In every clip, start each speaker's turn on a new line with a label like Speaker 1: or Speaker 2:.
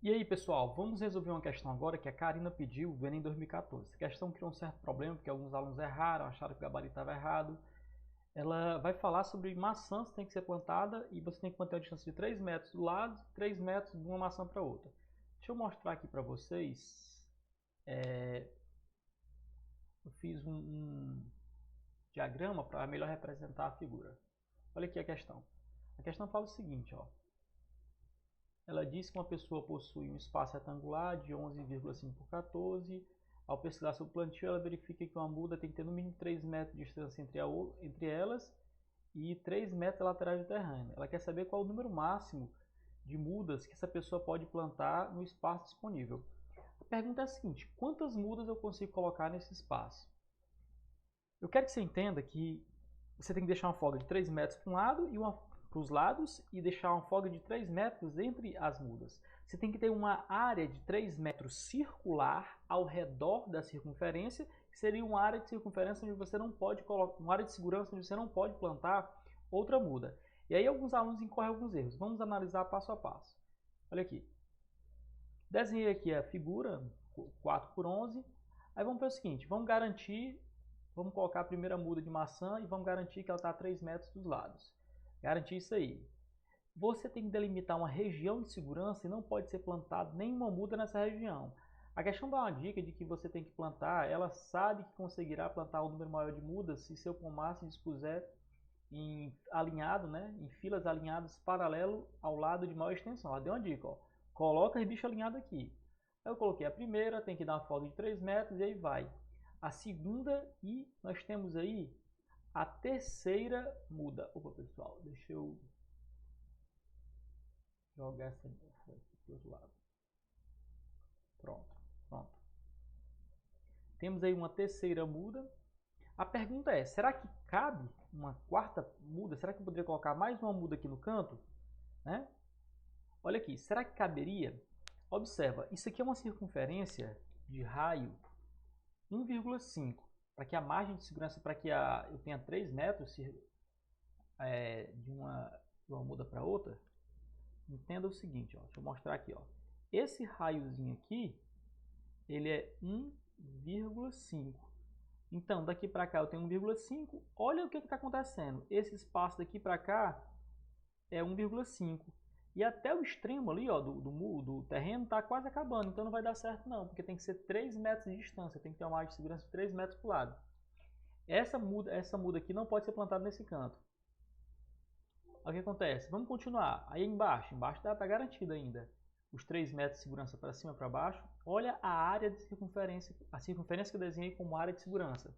Speaker 1: E aí, pessoal, vamos resolver uma questão agora que a Karina pediu do Enem 2014. Essa questão criou um certo problema porque alguns alunos erraram, acharam que o gabarito estava errado. Ela vai falar sobre maçãs que tem que ser plantada e você tem que manter a distância de 3 metros do lado e 3 metros de uma maçã para outra. Deixa eu mostrar aqui para vocês. Eu fiz um diagrama para melhor representar a figura. Olha aqui a questão. A questão fala o seguinte, ó. Ela diz que uma pessoa possui um espaço retangular de 11,5 por 14. Ao pesquisar sobre o plantio, ela verifica que uma muda tem que ter no mínimo 3 metros de distância entre elas e 3 metros laterais do terreno. Ela quer saber qual é o número máximo de mudas que essa pessoa pode plantar no espaço disponível. A pergunta é a seguinte: quantas mudas eu consigo colocar nesse espaço? Eu quero que você entenda que você tem que deixar uma folga de 3 metros para um lado e uma para os lados e deixar uma folga de 3 metros entre as mudas. Você tem que ter uma área de 3 metros circular ao redor da circunferência, que seria uma área de circunferência onde você não pode colocar, uma área de segurança onde você não pode plantar outra muda. E aí alguns alunos incorrem alguns erros. Vamos analisar passo a passo. Olha aqui. Desenhei aqui a figura 4 por 11. Aí vamos para o seguinte, vamos colocar a primeira muda de maçã e vamos garantir que ela está a 3 metros dos lados. Garantir isso aí. Você tem que delimitar uma região de segurança e não pode ser plantado nenhuma muda nessa região. A questão dá uma dica de que você tem que plantar, ela sabe que conseguirá plantar um número maior de mudas se seu pomar se dispuser alinhado, né, em filas alinhadas paralelo ao lado de maior extensão. Ela deu uma dica, ó, coloca o bicho alinhado aqui. Aí eu coloquei a primeira, tem que dar uma folga de 3 metros e aí vai. A segunda e nós temos aí a terceira muda. Opa, pessoal, deixa eu jogar essa aqui para o outro lado. Pronto, pronto. Temos aí uma terceira muda. A pergunta é, será que cabe uma quarta muda? Será que eu poderia colocar mais uma muda aqui no canto? Né? Olha aqui, será que caberia? Observa, isso aqui é uma circunferência de raio 1,5. Para que a margem de segurança, para que eu tenha 3 metros de uma muda para outra, entenda o seguinte, ó, deixa eu mostrar aqui. Ó. Esse raiozinho aqui, ele é 1,5. Então, daqui para cá eu tenho 1,5. Olha o que está acontecendo. Esse espaço daqui para cá é 1,5. E até o extremo ali, ó, do terreno está quase acabando. Então não vai dar certo não, porque tem que ser 3 metros de distância. Tem que ter uma margem de segurança de 3 metros para o lado. Essa muda aqui não pode ser plantada nesse canto. O que acontece? Vamos continuar. Aí embaixo está garantido ainda os 3 metros de segurança para cima e para baixo. Olha a área de circunferência, a circunferência que eu desenhei como área de segurança.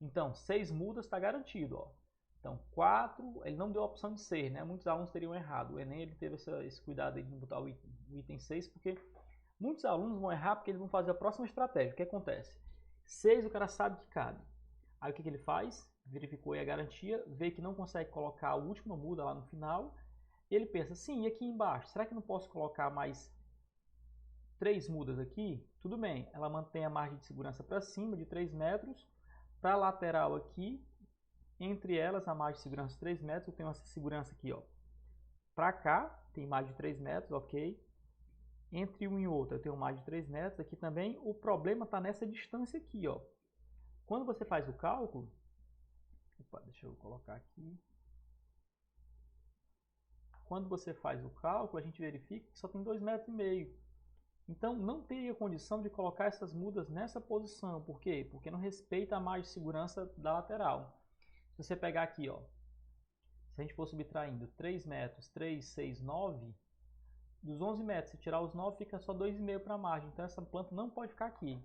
Speaker 1: Então, 6 mudas está garantido. Ó. Então, 4, ele não deu a opção de 6, né? Muitos alunos teriam errado. O Enem ele teve esse cuidado de não botar o item 6, porque muitos alunos vão errar porque eles vão fazer a próxima estratégia. O que acontece? 6 o cara sabe que cabe. Aí o que ele faz? Verificou aí a garantia, vê que não consegue colocar a última muda lá no final. Ele pensa, sim, e aqui embaixo? Será que não posso colocar mais 3 mudas aqui? Tudo bem, ela mantém a margem de segurança para cima de 3 metros. Para a lateral aqui, entre elas a margem de segurança de 3 metros, eu tenho essa segurança aqui. Para cá, tem mais de 3 metros, ok. Entre um e outro eu tenho mais de 3 metros aqui também. O problema está nessa distância aqui. Ó. Quando você faz o cálculo, deixa eu colocar aqui. Quando você faz o cálculo, a gente verifica que só tem 2,5 metros. Então, não teria condição de colocar essas mudas nessa posição. Por quê? Porque não respeita a margem de segurança da lateral. Se você pegar aqui, ó, se a gente for subtraindo 3 metros, 3, 6, 9, dos 11 metros, se tirar os 9, fica só 2,5 para a margem. Então, essa planta não pode ficar aqui.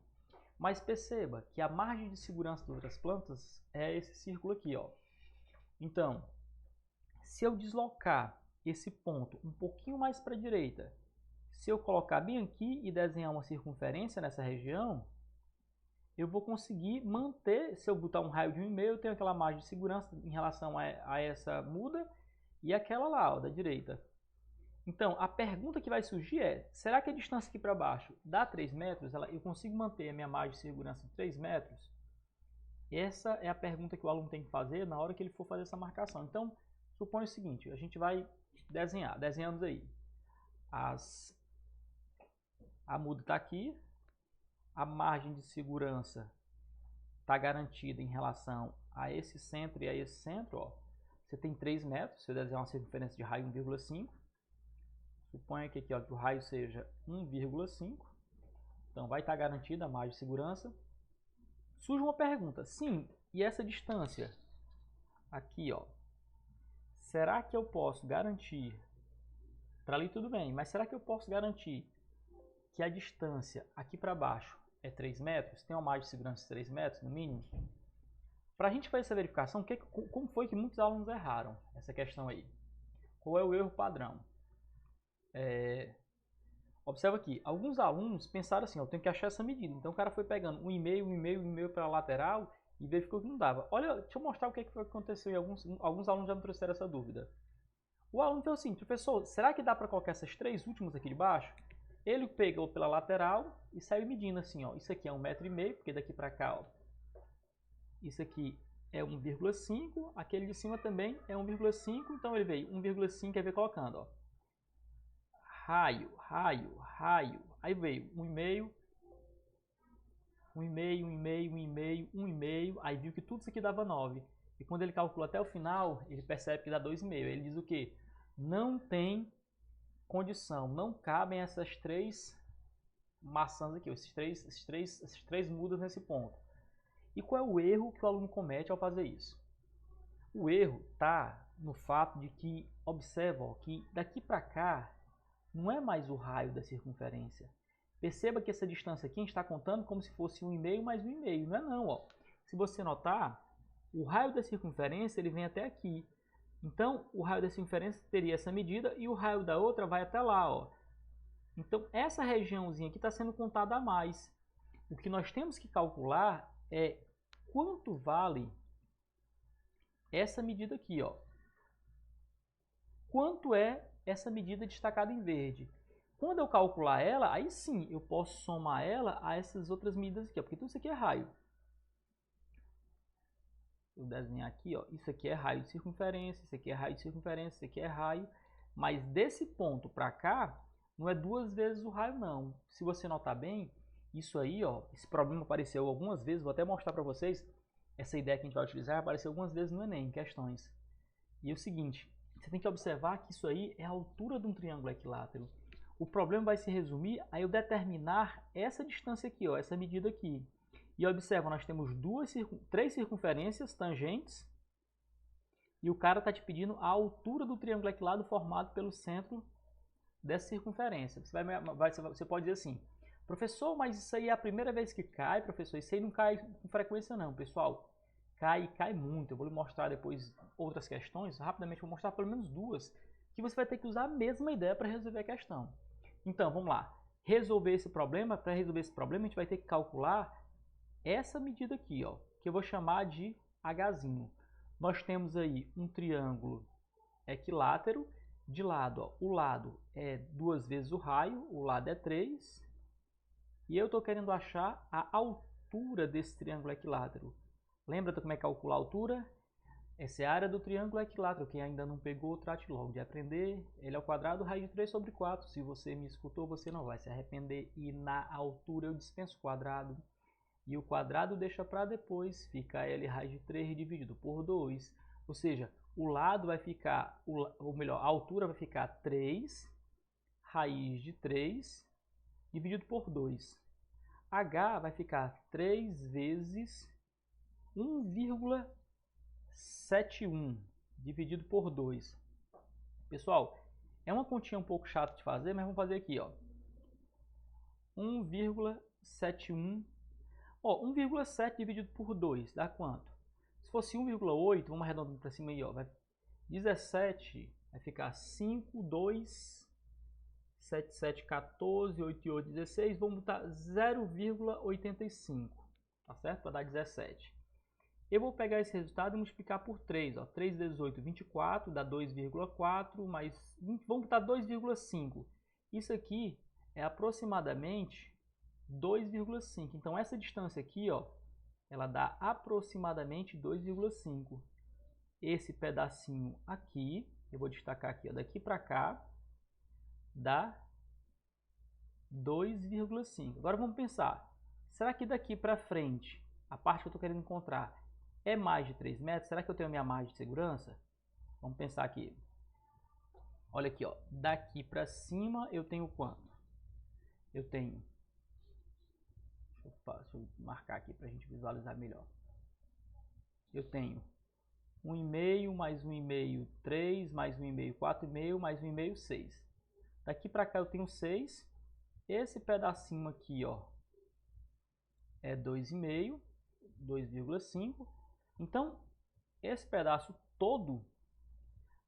Speaker 1: Mas perceba que a margem de segurança das outras plantas é esse círculo aqui. Ó. Então, se eu deslocar esse ponto um pouquinho mais para a direita, se eu colocar bem aqui e desenhar uma circunferência nessa região, eu vou conseguir manter, se eu botar um raio de 1,5, eu tenho aquela margem de segurança em relação a essa muda e aquela lá, ó, da direita. Então, a pergunta que vai surgir é, será que a distância aqui para baixo dá 3 metros? Eu consigo manter a minha margem de segurança de 3 metros? Essa é a pergunta que o aluno tem que fazer na hora que ele for fazer essa marcação. Então, suponha o seguinte, a gente vai desenhando aí A muda está aqui, a margem de segurança está garantida em relação a esse centro e a esse centro. Ó. Você tem 3 metros, se eu desenhar uma circunferência de raio 1,5. Suponha que aqui, ó, que o raio seja 1,5. Então vai estar garantida a margem de segurança. Surge uma pergunta, sim, e essa distância aqui, ó, será que eu posso garantir, para ali tudo bem, mas será que eu posso garantir que a distância aqui para baixo é 3 metros? Tem uma margem de segurança de 3 metros no mínimo? Para a gente fazer essa verificação, como foi que muitos alunos erraram essa questão aí? Qual é o erro padrão? Observa aqui, alguns alunos pensaram assim, eu tenho que achar essa medida. Então o cara foi pegando 1,5, 1,5, 1,5 para a lateral e verificou que não dava. Olha, deixa eu mostrar o que foi que aconteceu e alguns alunos já me trouxeram essa dúvida. O aluno falou assim, professor, será que dá para colocar essas 3 últimas aqui de baixo? Ele pegou pela lateral e saiu medindo assim, ó. Isso aqui é 1,5 m, porque daqui para cá, ó, isso aqui é 1,5, aquele de cima também é 1,5, então ele veio 1,5, aí veio colocando, ó. Raio, raio, raio, aí veio 1,5, 1,5, 1,5, 1,5, 1,5, aí viu que tudo isso aqui dava 9. E quando ele calcula até o final, ele percebe que dá 2,5. Ele diz o quê? Não tem condição, não cabem essas 3 maçãs aqui, esses três mudas nesse ponto. E qual é o erro que o aluno comete ao fazer isso? O erro está no fato de que, observa, ó, que daqui para cá não é mais o raio da circunferência. Perceba que essa distância aqui a gente está contando como se fosse 1,5 mais 1,5. Não é não, ó. Se você notar, o raio da circunferência ele vem até aqui. Então, o raio da circunferência teria essa medida e o raio da outra vai até lá, ó. Então, essa regiãozinha aqui está sendo contada a mais. O que nós temos que calcular é quanto vale essa medida aqui, ó. Quanto é essa medida destacada em verde? Quando eu calcular ela, aí sim eu posso somar ela a essas outras medidas aqui, ó, porque tudo isso aqui é raio. Eu desenhar aqui, ó, isso aqui é raio de circunferência, isso aqui é raio de circunferência, isso aqui é raio, mas desse ponto para cá não é 2 vezes o raio não. Se você notar bem, isso aí, ó, esse problema apareceu algumas vezes, vou até mostrar para vocês, essa ideia que a gente vai utilizar apareceu algumas vezes no Enem, em questões. E é o seguinte, você tem que observar que isso aí é a altura de um triângulo equilátero. O problema vai se resumir a eu determinar essa distância aqui, ó, essa medida aqui. E observa, nós temos 3 circunferências tangentes e o cara está te pedindo a altura do triângulo equilátero formado pelo centro dessa circunferência. Você pode dizer assim, professor, mas isso aí é a primeira vez que cai, professor, isso aí não cai com frequência não, pessoal. Cai e cai muito. Eu vou lhe mostrar depois outras questões, rapidamente vou mostrar pelo menos 2, que você vai ter que usar a mesma ideia para resolver a questão. Então, vamos lá. Resolver esse problema, para resolver esse problema, a gente vai ter que calcular essa medida aqui, ó, que eu vou chamar de Hzinho. Nós temos aí um triângulo equilátero, de lado, ó, o lado é 2 vezes o raio, o lado é 3, e eu estou querendo achar a altura desse triângulo equilátero. Lembra como é que calcula a altura? Essa é a área do triângulo equilátero. Quem ainda não pegou, trate logo de aprender. Ele é o quadrado raiz de 3 sobre 4. Se você me escutou, você não vai se arrepender. E na altura eu dispenso o quadrado. E o quadrado deixa para depois, fica L raiz de 3 dividido por 2. Ou seja, o lado vai ficar, ou melhor, a altura vai ficar 3 raiz de 3 dividido por 2. H vai ficar 3 vezes 1,71 dividido por 2. Pessoal, é uma continha um pouco chata de fazer, mas vamos fazer aqui, ó. 1,71. Ó, 1,7 dividido por 2 dá quanto? Se fosse 1,8, vamos arredondando para cima aí, ó, vai 17, vai ficar 5, 2, 7, 7, 14, 8, 8, 16, vamos botar 0,85, tá certo? Para dar 17. Eu vou pegar esse resultado e multiplicar por 3, ó, 3 vezes 8, 24, dá 2,4, mais 20, vamos botar 2,5. Isso aqui é aproximadamente 2,5. Então essa distância aqui, ó, ela dá aproximadamente 2,5. Esse pedacinho aqui, eu vou destacar aqui, ó, daqui para cá, dá 2,5. Agora vamos pensar, será que daqui para frente, a parte que eu estou querendo encontrar, é mais de 3 metros? Será que eu tenho a minha margem de segurança? Vamos pensar aqui. Olha aqui, ó. Daqui para cima eu tenho quanto? Eu tenho... Deixa eu marcar aqui para a gente visualizar melhor. Eu tenho 1,5 mais 1,5, 3, mais 1,5, 4,5, mais 1,5, 6. Daqui para cá eu tenho 6. Esse pedacinho aqui, ó, é 2,5, 2,5. Então, esse pedaço todo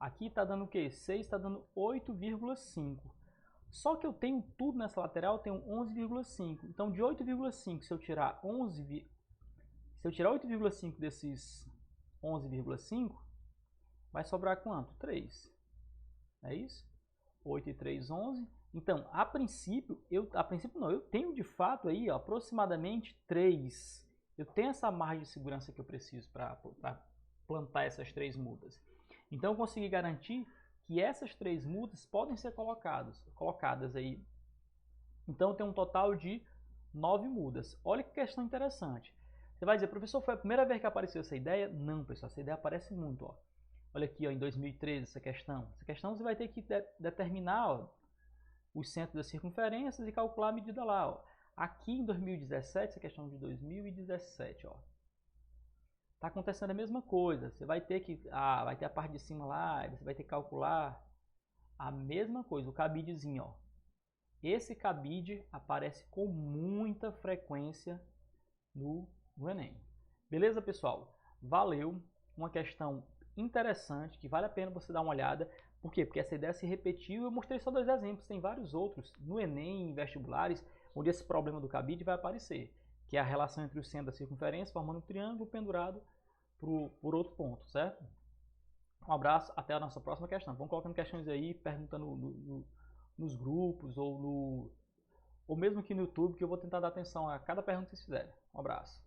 Speaker 1: aqui está dando o quê? 6 está dando 8,5. Só que eu tenho tudo nessa lateral, eu tenho 11,5. Então, de 8,5, se eu tirar 8,5 desses 11,5, vai sobrar quanto? 3. É isso? 8 e 3, 11. Então, a princípio não, eu tenho de fato aí, ó, aproximadamente 3. Eu tenho essa margem de segurança que eu preciso para plantar essas 3 mudas. Então, eu consegui garantir que essas 3 mudas podem ser colocadas aí. Então, tem um total de 9 mudas. Olha que questão interessante. Você vai dizer, professor, foi a primeira vez que apareceu essa ideia? Não, pessoal, essa ideia aparece muito. Ó. Olha aqui, ó, em 2013, essa questão. Essa questão você vai ter que determinar, ó, os centros das circunferências e calcular a medida lá. Ó. Aqui em 2017, essa questão de 2017, ó. Tá acontecendo a mesma coisa. Você vai ter que vai ter a parte de cima lá, você vai ter que calcular a mesma coisa, o cabidezinho, ó. Esse cabide aparece com muita frequência no Enem. Beleza, pessoal? Valeu. Uma questão interessante que vale a pena você dar uma olhada. Por quê? Porque essa ideia se repetiu. Eu mostrei só 2 exemplos. Tem vários outros no Enem, em vestibulares, onde esse problema do cabide vai aparecer, que é a relação entre o centro da circunferência formando um triângulo pendurado por outro ponto, certo? Um abraço, até a nossa próxima questão. Vão colocando questões aí, perguntando nos grupos ou mesmo aqui no YouTube, que eu vou tentar dar atenção a cada pergunta que vocês fizerem. Um abraço.